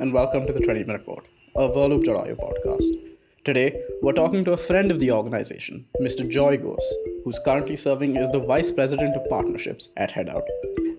and welcome to the 20 Minute Moat, a Verloop.io podcast. Today, we're talking to a friend of the organization, Mr. Ghose, who's currently serving as the Vice President of Partnerships at Headout.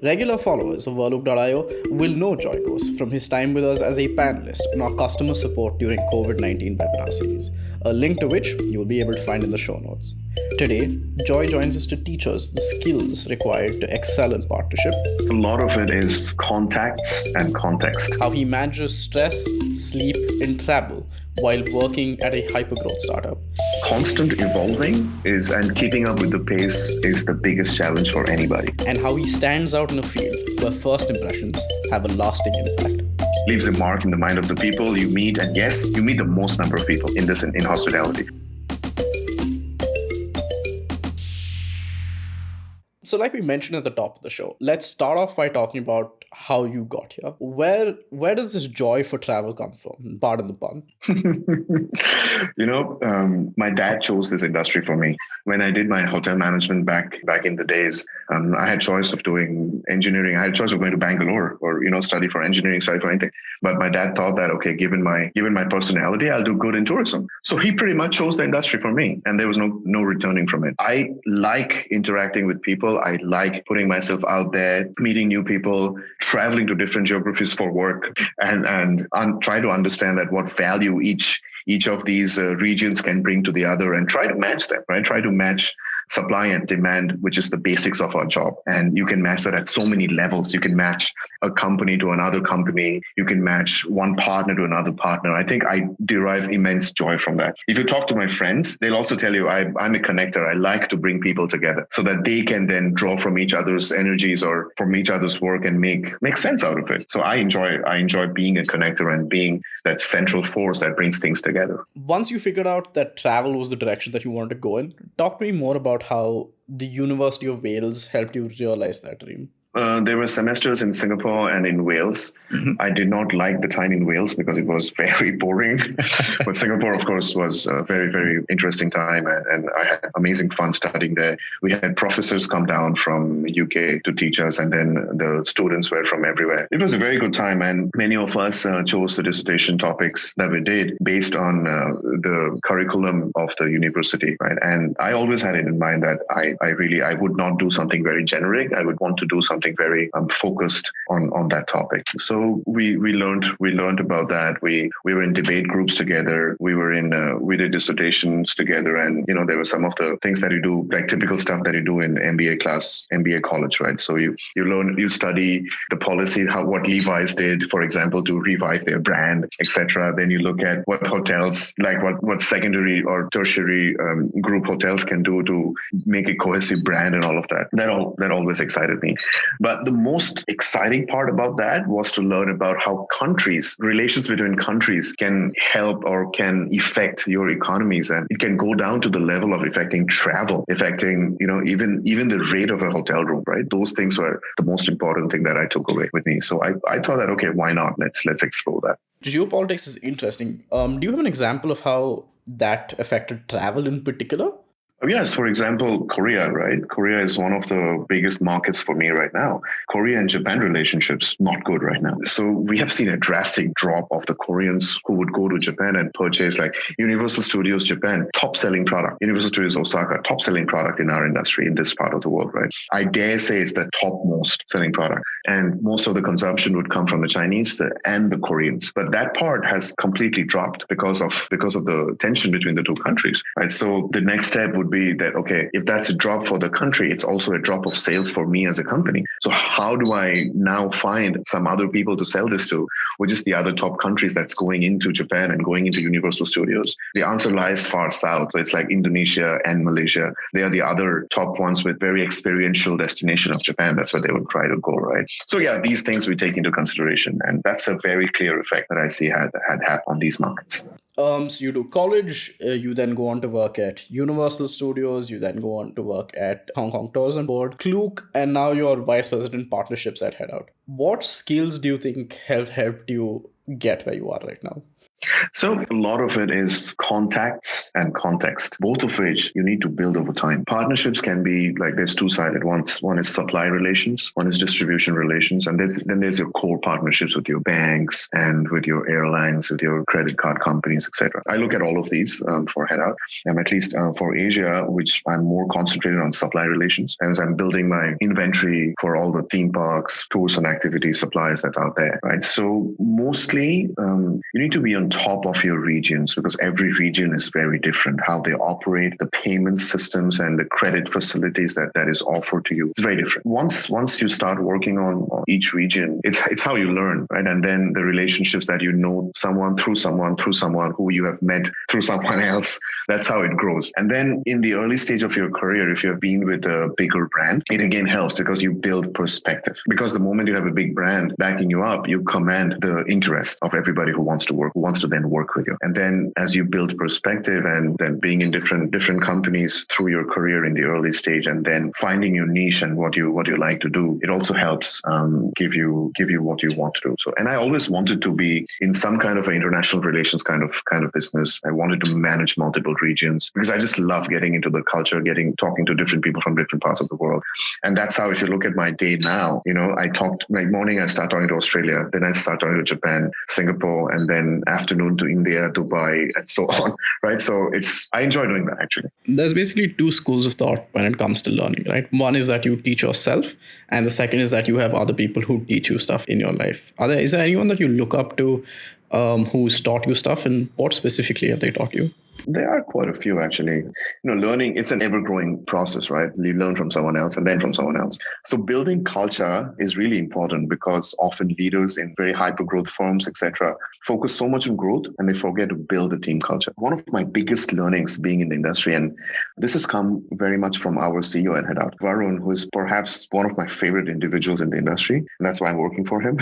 Regular followers of Verloop.io will know Ghose from his time with us as a panelist on our customer support during COVID-19 webinar series, a link to which you will be able to find in the show notes. Today, Joy joins us to teach us the skills required to excel in partnership. A lot of it is contacts and context. How he manages stress, sleep, and travel while working at a hypergrowth startup. Constant evolving and keeping up with the pace is the biggest challenge for anybody. And how he stands out in a field where first impressions have a lasting impact. Leaves a mark in the mind of the people you meet, and yes, you meet the most number of people in hospitality. So like we mentioned at the top of the show, let's start off by talking about how you got here. Where does this joy for travel come from? Pardon the pun. My dad chose this industry for me. When I did my hotel management back in the days, I had choice of doing engineering. I had choice of going to Bangalore or, study for engineering, study for anything. But my dad thought that, okay, given my personality, I'll do good in tourism. So he pretty much chose the industry for me, and there was no returning from it. I like interacting with people. I like putting myself out there, meeting new people, traveling to different geographies for work, and try to understand that what value each of these regions can bring to the other, and try to match them, right? Try to match supply and demand, which is the basics of our job. And you can match that at so many levels. You can match a company to another company. You can match one partner to another partner. I think I derive immense joy from that. If you talk to my friends, they'll also tell you I'm a connector. I like to bring people together so that they can then draw from each other's energies or from each other's work and make sense out of it. So I enjoy being a connector and being that central force that brings things together. Once you figured out that travel was the direction that you wanted to go in, talk to me more about how the University of Wales helped you realize that dream. There were semesters in Singapore and in Wales. Mm-hmm. I did not like the time in Wales because it was very boring. But Singapore, of course, was a very, very interesting time. And I had amazing fun studying there. We had professors come down from UK to teach us, and then the students were from everywhere. It was a very good time. And many of us chose the dissertation topics that we did based on the curriculum of the university, right? And I always had it in mind that I would not do something very generic. I would want to do something very focused on that topic. So we learned about that. We were in debate groups together. We did dissertations together, and there were some of the things that you do, like typical stuff that you do in MBA college, right? So you study the policy, what Levi's did, for example, to revive their brand, etc. Then you look at what hotels, like what secondary or tertiary group hotels can do to make a cohesive brand and all of that. That always excited me. But the most exciting part about that was to learn about how relations between countries can help or can affect your economies. And it can go down to the level of affecting travel, affecting, even the rate of a hotel room, right? Those things were the most important thing that I took away with me. So I thought that, okay, why not? Let's explore that. Geopolitics is interesting. Do you have an example of how that affected travel in particular? Yes, for example, Korea, right? Korea is one of the biggest markets for me right now. Korea and Japan relationships, not good right now. So we have seen a drastic drop of the Koreans who would go to Japan and purchase, like Universal Studios Japan, top selling product. Universal Studios Osaka, top selling product in our industry in this part of the world, right? I dare say it's the top most selling product. And most of the consumption would come from the Chinese and the Koreans. But that part has completely dropped because of the tension between the two countries, right? So the next step would be that, okay, if that's a drop for the country, it's also a drop of sales for me as a company. So how do I now find some other people to sell this to, which is the other top countries that's going into Japan and going into Universal Studios? The answer lies far south. So it's like Indonesia and Malaysia. They are the other top ones with very experiential destination of Japan. That's where they would try to go, right? So yeah, these things we take into consideration. And that's a very clear effect that I see had happened on these markets. So you do college, you then go on to work at Universal Studios, you then go on to work at Hong Kong Tourism Board, Klook, and now you're Vice President Partnerships at Headout. What skills do you think have helped you get where you are right now? So a lot of it is contacts and context, both of which you need to build over time. Partnerships can be like there's two-sided. One is supply relations, one is distribution relations, and then there's your core partnerships with your banks and with your airlines, with your credit card companies, etc. I look at all of these for Headout, and at least for Asia, which I'm more concentrated on supply relations, as I'm building my inventory for all the theme parks, tours and activities, suppliers that's out there, right? So mostly you need to be on top of your regions because every region is very different. How they operate, the payment systems and the credit facilities that is offered to you, it's very different. Once you start working on each region, it's how you learn, right? And then the relationships that you know someone through someone who you have met through someone else, that's how it grows. And then in the early stage of your career, if you have been with a bigger brand, it again helps because you build perspective. Because the moment you have a big brand backing you up, you command the interest of everybody who wants to then work with you. And then as you build perspective and then being in different companies through your career in the early stage and then finding your niche and what you like to do, it also helps give you what you want to do. So, and I always wanted to be in some kind of an international relations kind of business. I wanted to manage multiple regions because I just love getting into the culture, talking to different people from different parts of the world. And that's how, if you look at my day now, I talked like morning, I start talking to Australia, then I start talking to Japan, Singapore, and then afternoon to India, Dubai, and so on, right? So I enjoy doing that actually. There's basically two schools of thought when it comes to learning, right? One is that you teach yourself, and the second is that you have other people who teach you stuff in your life. Is there anyone that you look up to who's taught you stuff, and what specifically have they taught you? There are quite a few, actually. Learning, it's an ever-growing process, right? You learn from someone else and then from someone else. So building culture is really important because often leaders in very hyper-growth firms, etc., focus so much on growth and they forget to build a team culture. One of my biggest learnings being in the industry, and this has come very much from our CEO at Headout, Varun, who is perhaps one of my favorite individuals in the industry. And that's why I'm working for him,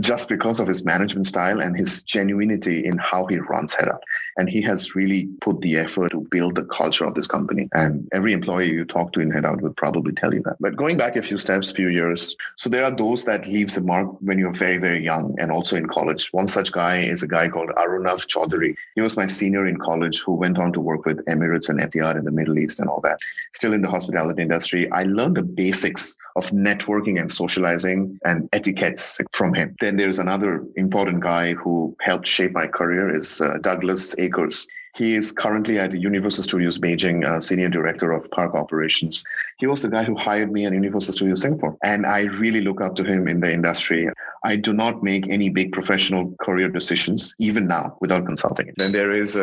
just because of his management style and his genuinity in how he runs Headout. And he has really put the effort to build the culture of this company. And every employee you talk to in Headout would probably tell you that. But going back a few steps, few years, so there are those that leaves a mark when you're very, very young and also in college. One such guy is a guy called Arunav Chaudhary. He was my senior in college who went on to work with Emirates and Etihad in the Middle East and all that. Still in the hospitality industry. I learned the basics of networking and socializing and etiquettes from him. Then there's another important guy who helped shape my career is Douglas Akers. He is currently at Universal Studios Beijing, Senior Director of Park Operations. He was the guy who hired me at Universal Studios Singapore. And I really look up to him in the industry. I do not make any big professional career decisions, even now, without consulting. Then there is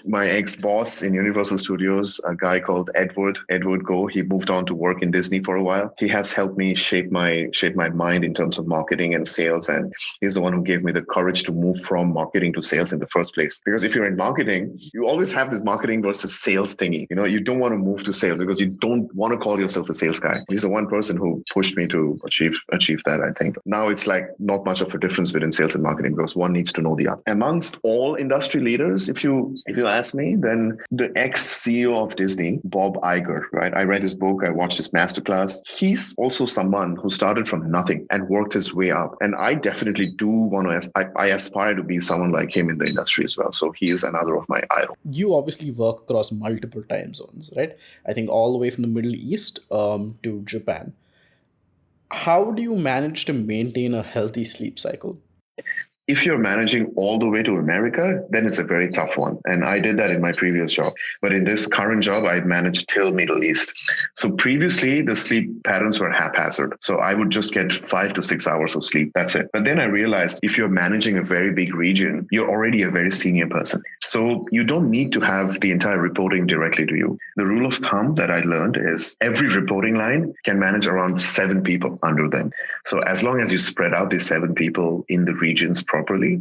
my ex-boss in Universal Studios, a guy called Edward Go. He moved on to work in Disney for a while. He has helped me shape my mind in terms of marketing and sales. And he's the one who gave me the courage to move from marketing to sales in the first place. Because if you're in marketing, you always have this marketing versus sales thingy. You don't want to move to sales because you don't want to call yourself a sales guy. He's the one person who pushed me to achieve that, I think. Now it's like not much of a difference between sales and marketing because one needs to know the other. Amongst all industry leaders, if you ask me, then the ex-CEO of Disney, Bob Iger, right? I read his book, I watched his masterclass. He's also someone who started from nothing and worked his way up. And I definitely do want to, I aspire to be someone like him in the industry as well. So he is another of my idols. You obviously work across multiple time zones, right? I think all the way from the Middle East to Japan. How do you manage to maintain a healthy sleep cycle? If you're managing all the way to America, then it's a very tough one. And I did that in my previous job. But in this current job, I managed till Middle East. So previously, the sleep patterns were haphazard. So I would just get 5 to 6 hours of sleep. That's it. But then I realized if you're managing a very big region, you're already a very senior person. So you don't need to have the entire reporting directly to you. The rule of thumb that I learned is every reporting line can manage around 7 people under them. So as long as you spread out these 7 people in the regions properly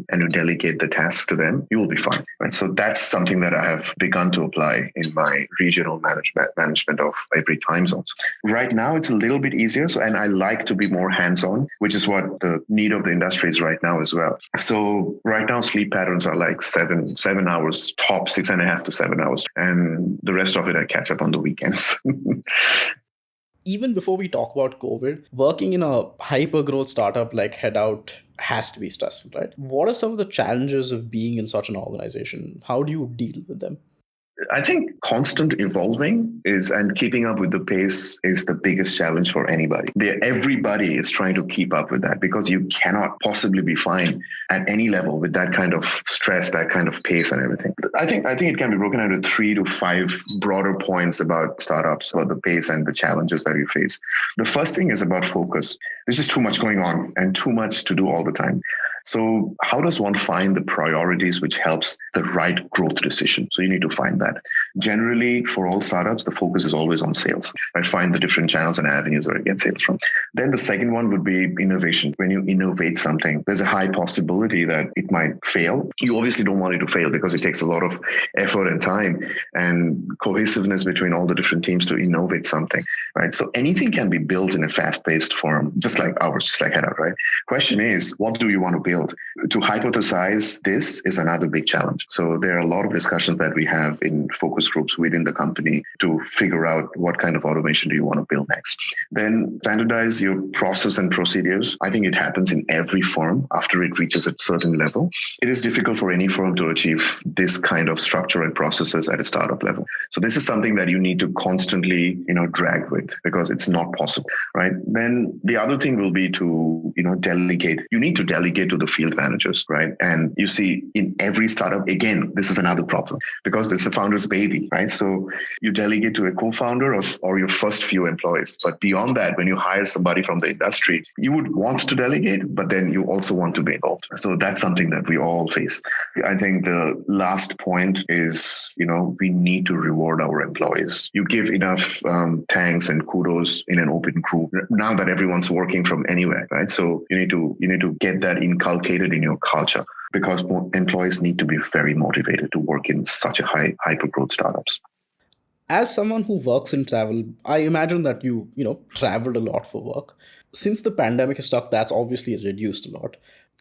and you delegate the tasks to them, you will be fine. Right? So that's something that I have begun to apply in my regional management of every time zone. Right now, it's a little bit easier. And I like to be more hands-on, which is what the need of the industry is right now as well. So right now, sleep patterns are like 7 hours, top 6.5 to 7 hours. And the rest of it, I catch up on the weekends. Even before we talk about COVID, working in a hyper growth startup like Headout has to be stressful, right? What are some of the challenges of being in such an organization? How do you deal with them? I think constant evolving and keeping up with the pace is the biggest challenge for anybody. Everybody is trying to keep up with that because you cannot possibly be fine at any level with that kind of stress, that kind of pace and everything. I think it can be broken into 3 to 5 broader points about startups, about the pace and the challenges that you face. The first thing is about focus. There's just too much going on and too much to do all the time. So how does one find the priorities which helps the right growth decision? So you need to find that. Generally, for all startups, the focus is always on sales, right? Find the different channels and avenues where you get sales from. Then the second one would be innovation. When you innovate something, there's a high possibility that it might fail. You obviously don't want it to fail because it takes a lot of effort and time and cohesiveness between all the different teams to innovate something, right? So anything can be built in a fast-paced form, just like ours, just like Headout, right? Question is, what do you want to build? To hypothesize this is another big challenge. So there are a lot of discussions that we have in focus groups within the company to figure out what kind of automation do you want to build next. Then standardize your process and procedures. I think it happens in every firm after it reaches a certain level. It is difficult for any firm to achieve this kind of structure and processes at a startup level. So this is something that you need to constantly, drag with because it's not possible, right? Then the other thing will be to, delegate. You need to delegate to the field managers, right? And you see in every startup, again, this is another problem because it's the founder's baby, right? So you delegate to a co-founder or your first few employees. But beyond that, when you hire somebody from the industry, you would want to delegate, but then you also want to be involved. So that's something that we all face. I think the last point is, we need to reward our employees. You give enough thanks and kudos in an open group now that everyone's working from anywhere, right? So you need to get that inculcated in your culture because employees need to be very motivated to work in such a hyper growth startups. As someone who works in travel, I imagine that you traveled a lot for work. Since the pandemic has stuck, that's obviously reduced a lot.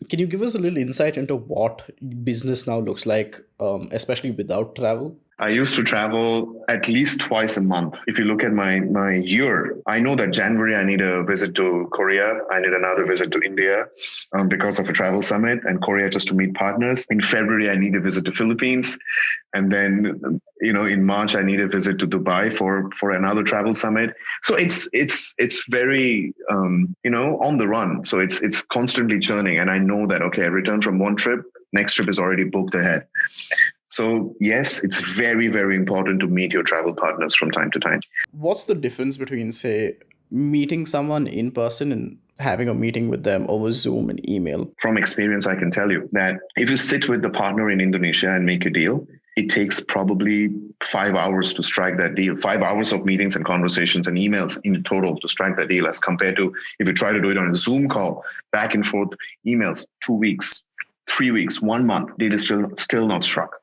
Can you give us a little insight into what business now looks like, especially without travel? I used to travel at least twice a month. If you look at my year, I know that January I need a visit to Korea. I need another visit to India because of a travel summit, and Korea just to meet partners. In February, I need a visit to Philippines. And then, in March, I need a visit to Dubai for another travel summit. So it's very, on the run. So it's constantly churning. And I know that, okay, I return from one trip, next trip is already booked ahead. So yes, it's very, very important to meet your travel partners from time to time. What's the difference between, say, meeting someone in person and having a meeting with them over Zoom and email? From experience, I can tell you that if you sit with the partner in Indonesia and make a deal, it takes probably 5 hours to strike that deal, 5 hours of meetings and conversations and emails in total to strike that deal, as compared to if you try to do it on a Zoom call, back and forth emails, 2 weeks, 3 weeks, 1 month, deal is still not struck.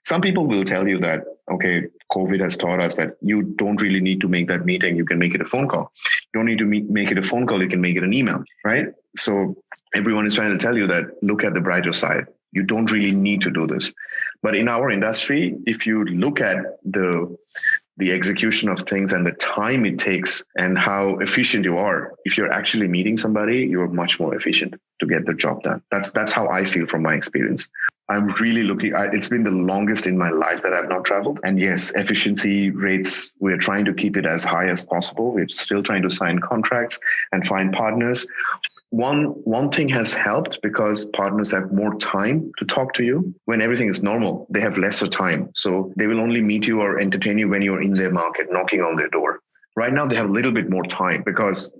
Some people will tell you that, okay, COVID has taught us that you don't really need to make that meeting. You can make it a phone call. You don't need to make it a phone call. You can make it an email, right? So everyone is trying to tell you that look at the brighter side. You don't really need to do this. But in our industry, if you look at the execution of things and the time it takes and how efficient you are, if you're actually meeting somebody, you're much more efficient to get the job done. That's how I feel from my experience. I'm really it's been the longest in my life that I've not traveled. And yes, efficiency rates, we're trying to keep it as high as possible. We're still trying to sign contracts and find partners. One thing has helped because partners have more time to talk to you. When everything is normal, they have lesser time. So they will only meet you or entertain you when you're in their market, knocking on their door. Right now, they have a little bit more time because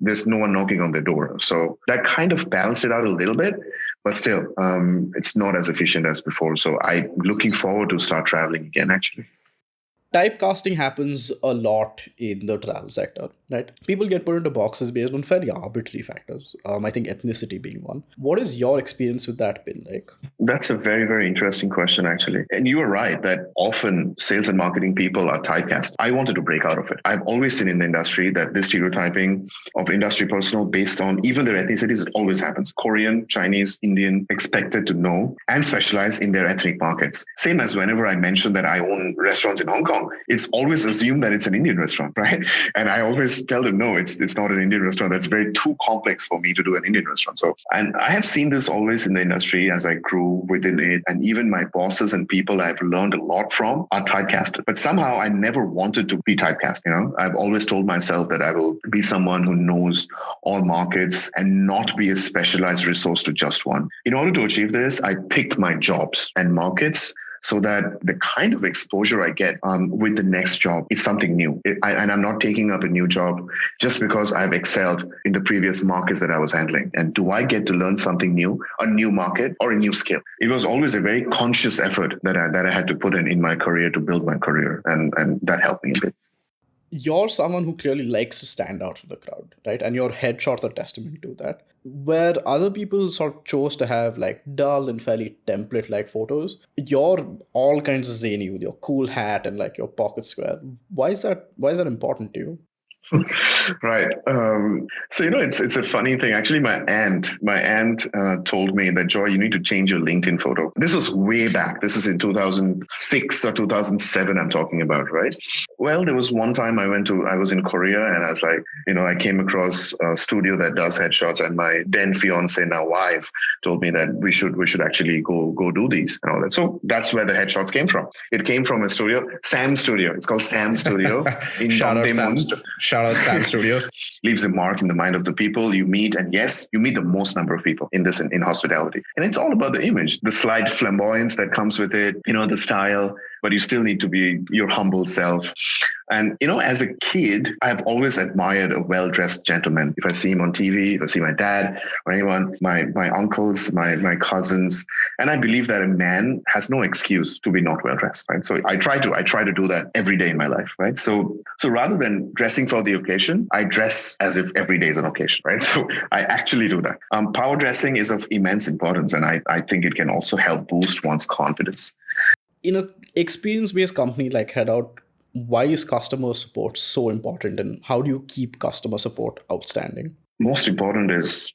there's no one knocking on their door. So that kind of balanced it out a little bit, but still, it's not as efficient as before. So I'm looking forward to start traveling again, actually. Typecasting happens a lot in the travel sector, right? People get put into boxes based on fairly arbitrary factors. I think ethnicity being one. What is your experience with that been like? That's a very, very interesting question, actually. And you are right that often sales and marketing people are typecast. I wanted to break out of it. I've always seen in the industry that this stereotyping of industry personnel based on even their ethnicities, it always happens. Korean, Chinese, Indian, expected to know and specialize in their ethnic markets. Same as whenever I mention that I own restaurants in Hong Kong, wrong. It's always assumed that it's an Indian restaurant, right? And I always tell them, no, it's not an Indian restaurant. That's very too complex for me to do an Indian restaurant. So, and I have seen this always in the industry as I grew within it. And even my bosses and people I've learned a lot from are typecasted. But somehow I never wanted to be typecast. I've always told myself that I will be someone who knows all markets and not be a specialized resource to just one. In order to achieve this, I picked my jobs and markets so that the kind of exposure I get with the next job is something new. And I'm not taking up a new job just because I've excelled in the previous markets that I was handling. And do I get to learn something new, a new market or a new skill? It was always a very conscious effort that I had to put in my career to build my career. And that helped me a bit. You're someone who clearly likes to stand out from the crowd, right? And your headshots are testament to that. Where other people sort of chose to have like dull and fairly template-like photos, you're all kinds of zany with your cool hat and like your pocket square. Why is that important to you? Right. So, it's a funny thing. Actually, my aunt told me that, Joy, you need to change your LinkedIn photo. This was way back. This is in 2006 or 2007 I'm talking about, right? Well, there was one time I was in Korea and I was like, I came across a studio that does headshots, and my then fiance, now wife, told me that we should actually go do these and all that. So that's where the headshots came from. It came from a studio, Sam's Studio. It's called Sam's Studio in Dongdaemun. Shout out Sam Studios. Leaves a mark in the mind of the people you meet. And yes, you meet the most number of people in hospitality. And it's all about the image, the slight flamboyance that comes with it, the style, but you still need to be your humble self. And, as a kid, I've always admired a well-dressed gentleman. If I see him on TV, if I see my dad or anyone, my uncles, my cousins, and I believe that a man has no excuse to be not well-dressed, right? So I try to do that every day in my life, right? So rather than dressing for the occasion, I dress as if every day is an occasion, right? So I actually do that. Power dressing is of immense importance, and I think it can also help boost one's confidence. In an experience-based company like Headout, why is customer support so important, and how do you keep customer support outstanding? Most important is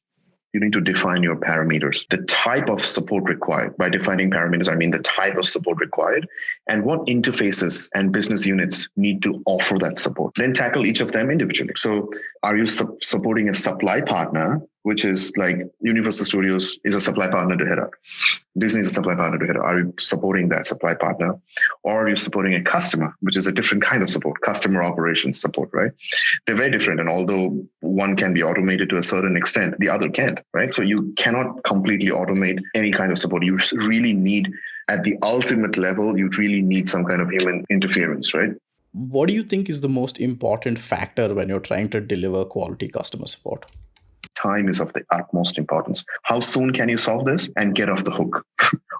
you need to define your parameters, the type of support required. By defining parameters, I mean the type of support required and what interfaces and business units need to offer that support. Then tackle each of them individually. So are you supporting a supply partner, which is like Universal Studios is a supply partner to Headout. Disney is a supply partner to Headout. Are you supporting that supply partner? Or are you supporting a customer, which is a different kind of support, customer operations support, right? They're very different. And although one can be automated to a certain extent, the other can't, right? So you cannot completely automate any kind of support. You really need, at the ultimate level, you really need some kind of human interference, right? What do you think is the most important factor when you're trying to deliver quality customer support? Time is of the utmost importance. How soon can you solve this and get off the hook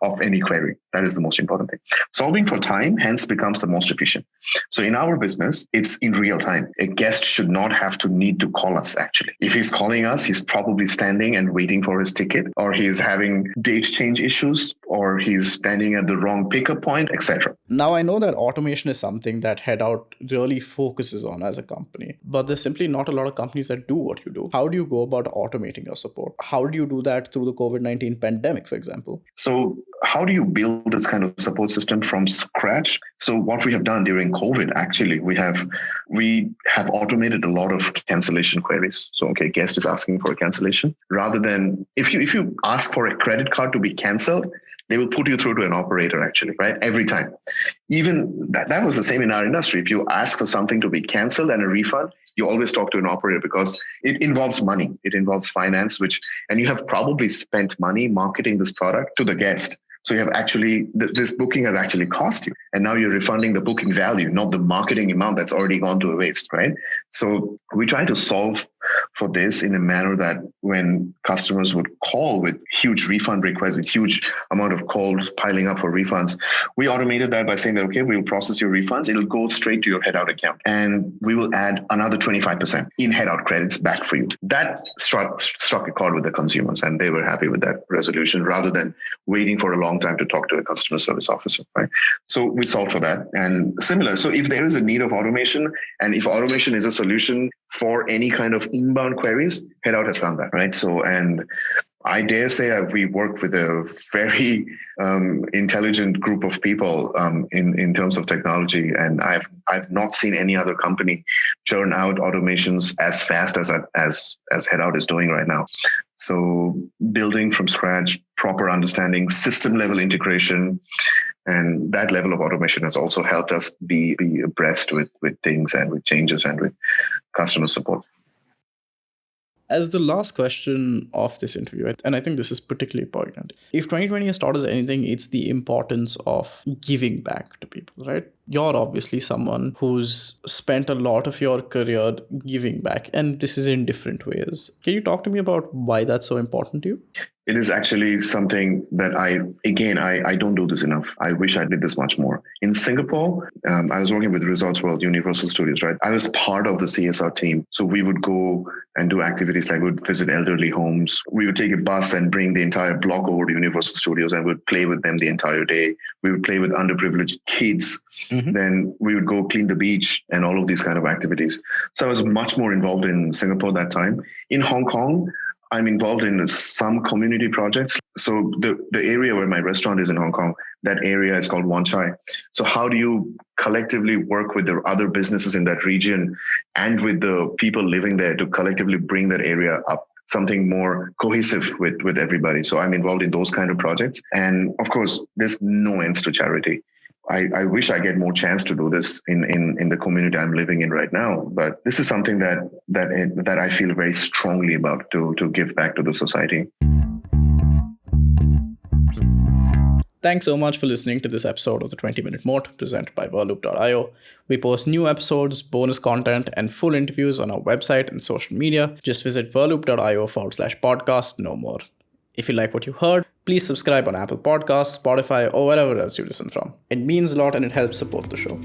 of any query? That is the most important thing. Solving for time hence becomes the most efficient. So in our business, it's in real time. A guest should not have to need to call us, actually. If he's calling us, he's probably standing and waiting for his ticket, or he's having date change issues, or he's standing at the wrong pickup point, etc. Now, I know that automation is something that Headout really focuses on as a company, but there's simply not a lot of companies that do what you do. How do you go about automating your support? How do you do that through the COVID-19 pandemic, for example? So how do you build this kind of support system from scratch? So what we have done during COVID, actually, we have automated a lot of cancellation queries. So, okay, guest is asking for a cancellation. Rather than, if you ask for a credit card to be canceled, they will put you through to an operator, actually, right? Every time. Even that was the same in our industry. If you ask for something to be canceled and a refund, you always talk to an operator because it involves money. It involves finance, and you have probably spent money marketing this product to the guest. So you have actually, this booking has actually cost you. And now you're refunding the booking value, not the marketing amount that's already gone to waste, right? So we try to solve for this in a manner that when customers would call with huge refund requests, with huge amount of calls piling up for refunds, we automated that by saying that, okay, we'll process your refunds. It'll go straight to your Headout account. And we will add another 25% in Headout credits back for you. That struck a chord with the consumers, and they were happy with that resolution rather than waiting for a long time to talk to a customer service officer, right? So we solved for that. And similar, so if there is a need of automation, and if automation is a solution for any kind of inbound queries, Headout has done that, right? So, and I dare say we work with a very intelligent group of people in terms of technology, and I've not seen any other company churn out automations as fast as Headout is doing right now. So building from scratch, proper understanding, system level integration, and that level of automation has also helped us be abreast with things and with changes and with customer support. As the last question of this interview, and I think this is particularly poignant, if 2020 has taught us anything, it's the importance of giving back to people, right? You're obviously someone who's spent a lot of your career giving back, and this is in different ways. Can you talk to me about why that's so important to you? It is actually something that I don't do this enough. I wish I did this much more. In Singapore, I was working with Resorts World Universal Studios, right? I was part of the CSR team. So we would go and do activities like we would visit elderly homes. We would take a bus and bring the entire block over to Universal Studios and would play with them the entire day. We would play with underprivileged kids. Mm-hmm. Then we would go clean the beach and all of these kind of activities. So I was much more involved in Singapore that time. In Hong Kong, I'm involved in some community projects. So the area where my restaurant is in Hong Kong, that area is called Wan Chai. So how do you collectively work with the other businesses in that region and with the people living there to collectively bring that area up? Something more cohesive with everybody. So I'm involved in those kind of projects. And of course, there's no ends to charity. I wish I get more chance to do this in the community I'm living in right now. But this is something that I feel very strongly about to give back to the society. Thanks so much for listening to this episode of the 20 Minute Moat presented by Whirlloop.io. We post new episodes, bonus content, and full interviews on our website and social media. Just visit Whirlloop.io/podcast, no more. If you like what you heard, please subscribe on Apple Podcasts, Spotify, or wherever else you listen from. It means a lot and it helps support the show.